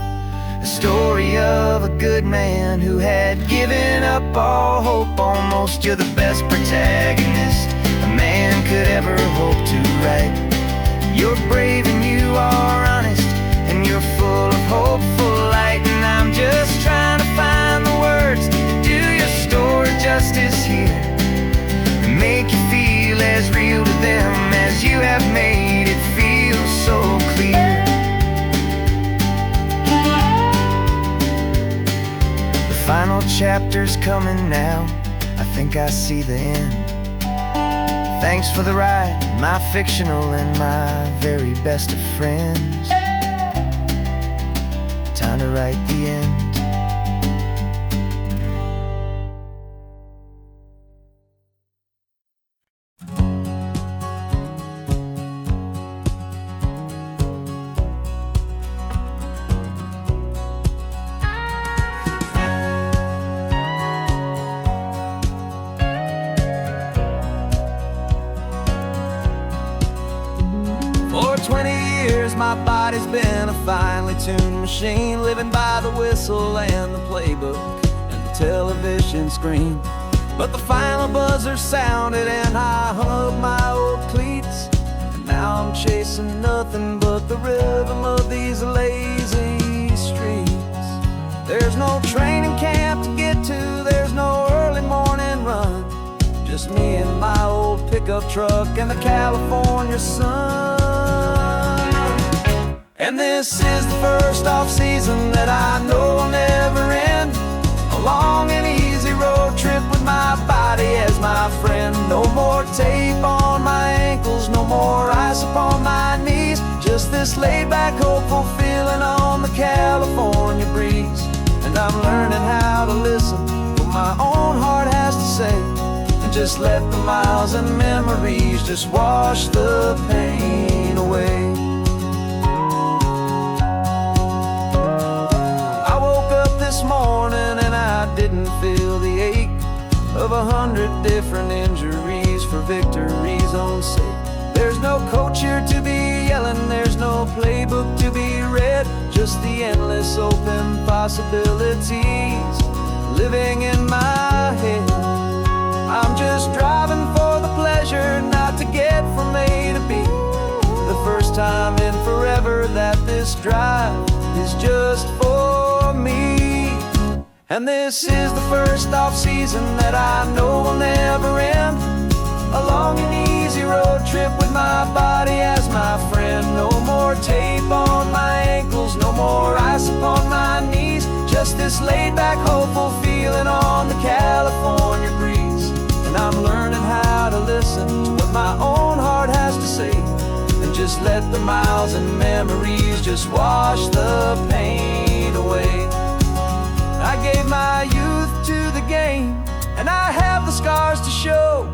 a story of a good man who had given up all hope almost. You're the best protagonist a man could ever hope to write. You're brave and you are honest, and you're full of hopeful light. And I'm just trying to find the words to do your story justice here, and make you feel as real to them as you have made it feel so clear. The final chapter's coming now, I think I see the end. Thanks for the ride, my fictional and my very best of friends. Time to write the end. For 20 years my body's been a finely tuned machine, living by the whistle and the playbook and the television screen. But the final buzzer sounded and I hung up my old cleats, and now I'm chasing nothing but the rhythm of these lazy streets. There's no training camp to get to, there's no early morning run, just me and my old pickup truck and the California sun. And this is the first off-season that I know will never end, a long and easy road trip with my body as my friend. No more tape on my ankles, no more ice upon my knees, just this laid-back, hopeful feeling on the California breeze. I'm learning how to listen what my own heart has to say, and just let the miles and memories just wash the pain away. I woke up this morning and I didn't feel the ache of 100 different injuries for victory's own sake. There's no coach here to be yelling, there's no playbook to be read, just the endless open possibilities living in my head. I'm just driving for the pleasure, not to get from A to B. The first time in forever that this drive is just for me. And this is the first off-season that I know will never end. A long and easy road trip with my body as my friend. No more tape on my ankles, no more ice upon my knees. Just this laid-back, hopeful feeling on the California breeze. And I'm learning how to listen to what my own heart has to say, and just let the miles and memories just wash the pain away. I gave my youth to the game, and I have the scars to show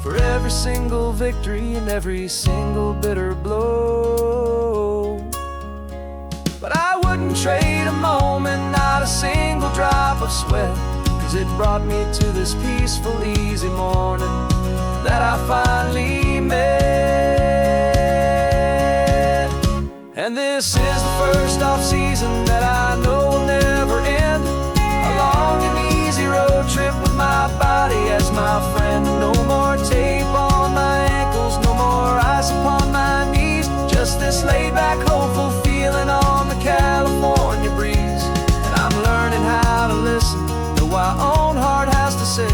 for every single victory and every single bitter blow. But I wouldn't trade a moment, not a single drop of sweat, 'cause it brought me to this peaceful, easy morning that I finally met. And this is the first off-season that I know will never end. A long and easy road trip with my body as my friend. No more tape on my ankles, no more ice upon my knees. Just this laid-back, hopeful feeling on the California breeze. And I'm learning how to listen to what my own heart has to say,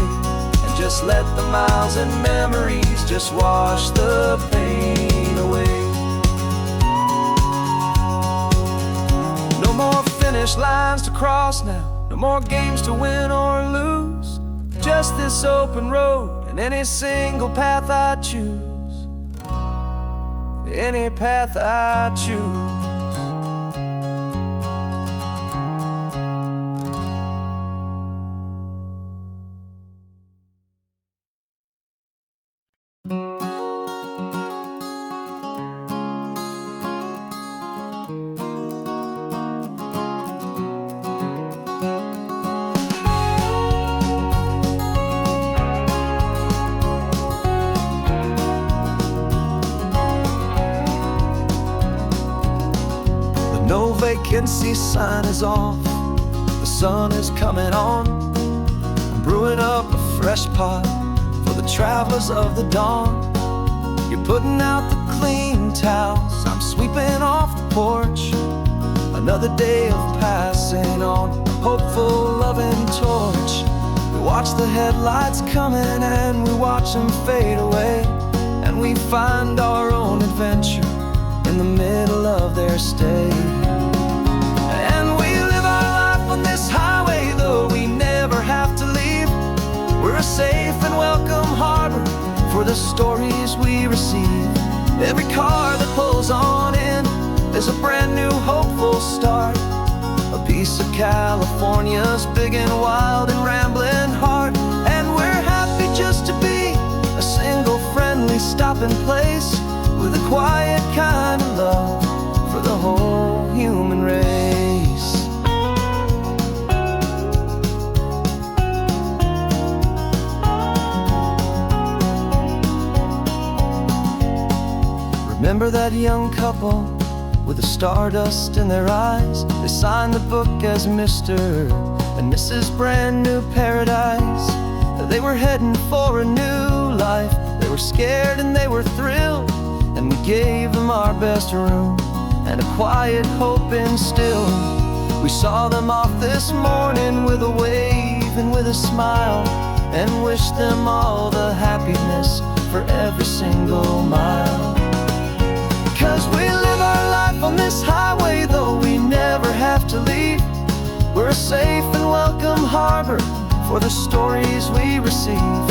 and just let the miles and memories just wash the pain away. No more finish lines to cross now, no more games to win or lose. Just this open road and any single path I choose. Any path I choose. No vacancy sign is off, the sun is coming on. I'm brewing up a fresh pot for the travelers of the dawn. You're putting out the clean towels, I'm sweeping off the porch. Another day of passing on a hopeful, loving torch. We watch the headlights coming and we watch them fade away, and we find our own adventure in the middle of their stay. And we live our life on this highway, though we never have to leave. We're a safe and welcome harbor for the stories we receive. Every car that pulls on in is a brand new hopeful start. A piece of California's big and wild and rambling heart. And we're happy just to be a single friendly stopping place, with a quiet kind of love for the whole human race. Remember that young couple with the stardust in their eyes? They signed the book as Mr. and Mrs. Brand New Paradise. They were heading for a new life. They were scared and they were thrilled, and we gave them our best room and a quiet hope instilled. We saw them off this morning with a wave and with a smile, and wished them all the happiness for every single mile. 'Cause we live our life on this highway, though we never have to leave. We're a safe and welcome harbor for the stories we receive.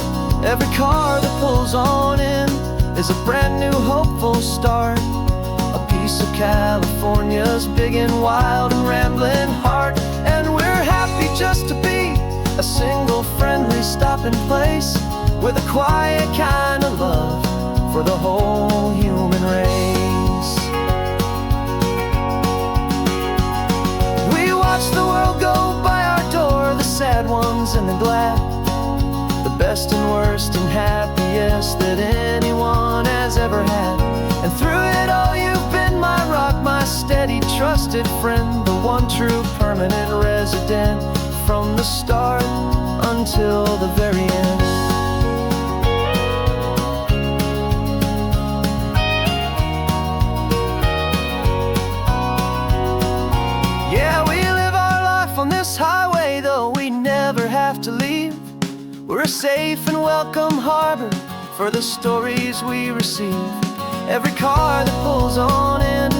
Every car that pulls on in is a brand new hopeful start. A piece of California's big and wild and rambling heart. And we're happy just to be a single friendly stopping place with a quiet kind of love for the whole human race. We watch the world go by our door, the sad ones and the glad, the best and worst and happiest that anyone has ever had. And through it all you've been my rock, my steady, trusted friend, the one true permanent resident from the start until the very end. Yeah, we live our life on this highway, though we never have to leave. We're a safe and welcome harbor for the stories we receive. Every car that pulls on in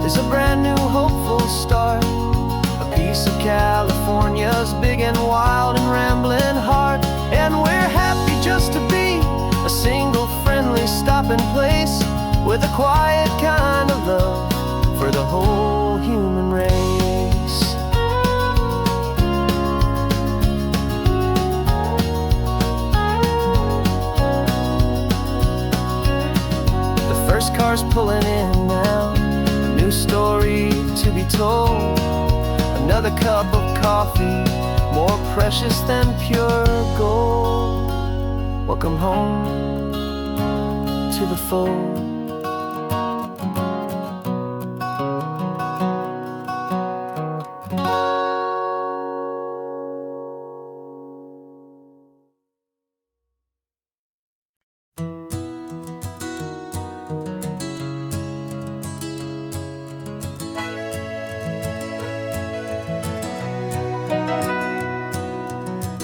is a brand new hopeful start, a piece of California's big and wild and rambling heart. And we're happy just to be a single friendly stopping place with a quiet kind of love for the whole human race. The first car's pulling in now, a new story to be told. Another cup of coffee, more precious than pure gold. Welcome home to the fold.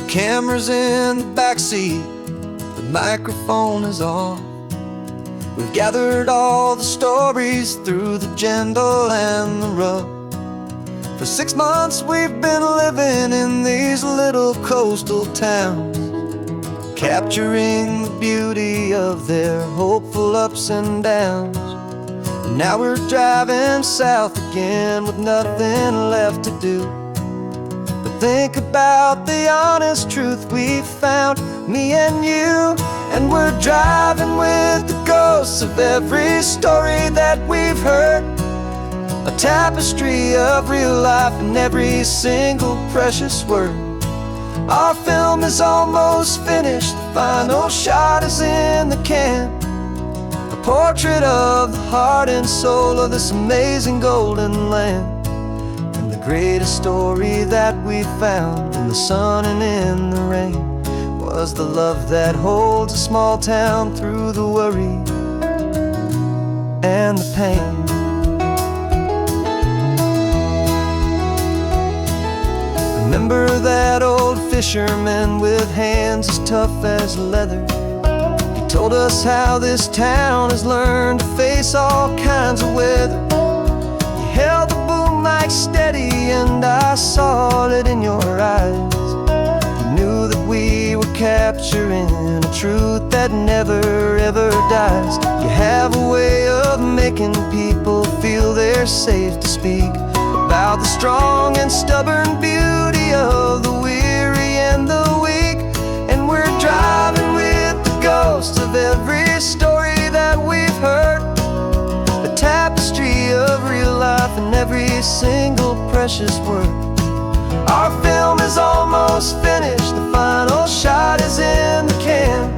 Camera's in the backseat, the microphone is on. We've gathered all the stories through the gentle and the rough. For 6 months we've been living in these little coastal towns, capturing the beauty of their hopeful ups and downs. And now we're driving south again with nothing left to do. Think about the honest truth we found, me and you. And we're driving with the ghosts of every story that we've heard, a tapestry of real life in every single precious word. Our film is almost finished, the final shot is in the can, a portrait of the heart and soul of this amazing golden land. Greatest story that we found in the sun and in the rain was the love that holds a small town through the worry and the pain. Remember that old fisherman with hands as tough as leather? He told us how this town has learned to face all kinds of weather. He held the boom mic steady and I saw it in your eyes. You knew that we were capturing a truth that never ever dies. You have a way of making people feel they're safe to speak about the strong and stubborn beauty of the weary and the weak. And we're driving with the ghosts of every story that we've heard, a tapestry of real life in every single precious word. Our film is almost finished, the final shot is in the can,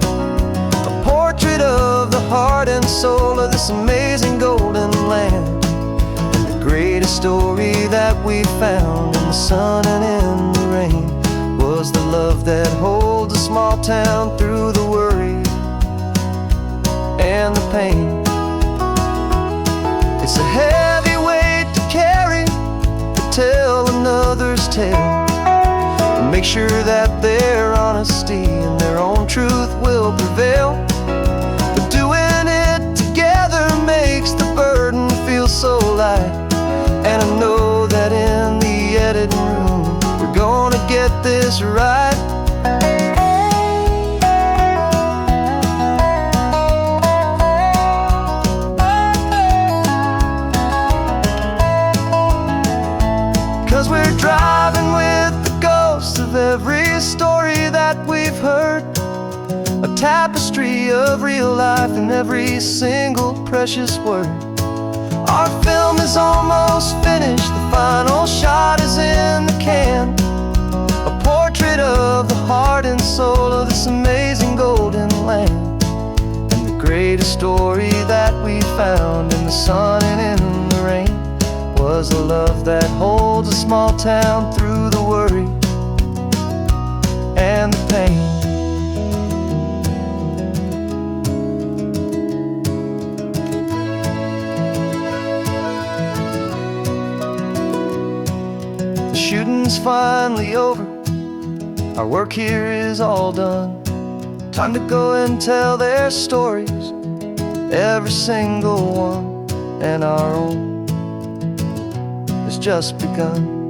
a portrait of the heart and soul of this amazing golden land. And the greatest story that we found in the sun and in the rain was the love that holds a small town through the worry and the pain. It's a heavy weight to carry, to tell another's tale, and make sure that their honesty and their own truth will prevail. But doing it together makes the burden feel so light. And I know that in the editing room we're gonna get this right. We're driving with the ghosts of real life in every single precious word. Our film is almost finished, the final shot is in the can. A portrait of the heart and soul of this amazing golden land. And the greatest story that we found in the sun and in the rain was a love that holds a small town through the worry and the pain. The shooting's finally over, our work here is all done. Time to go and tell their stories, every single one, and our own has just begun.